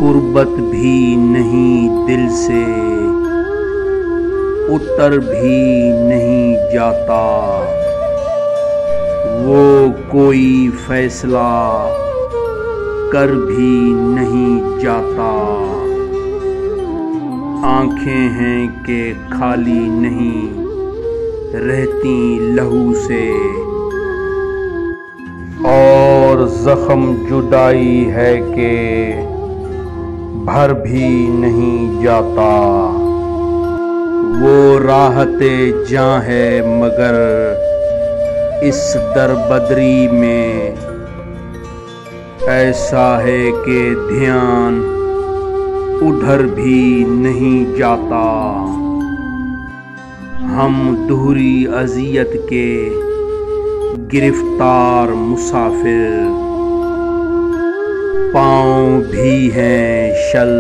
कुर्बत भी नहीं दिल से, उतर भी नहीं जाता। वो कोई फैसला कर भी नहीं जाता। आंखें हैं कि खाली नहीं रहती लहू से, और जख्म जुदाई है कि भर भी नहीं जाता। वो राहते जां है मगर इस दरबदरी में ऐसा है कि ध्यान उधर भी नहीं जाता। हम दोहरी अज़ियत के गिरफ्तार मुसाफिर, पाँव भी हैं शल,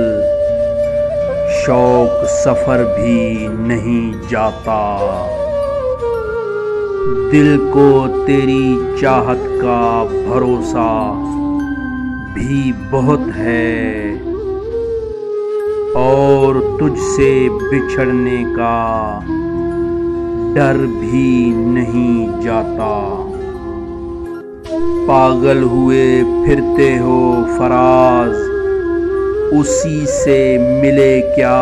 शौक सफर भी नहीं जाता। दिल को तेरी चाहत का भरोसा भी बहुत है, और तुझसे बिछड़ने का डर भी नहीं जाता। पागल हुए फिरते हो फराज, उसी से मिले क्या?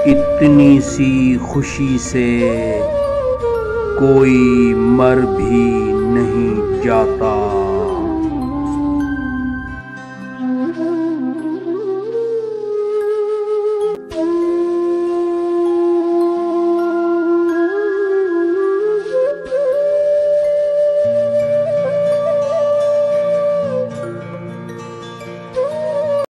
इतनी सी खुशी से कोई मर भी नहीं जाता।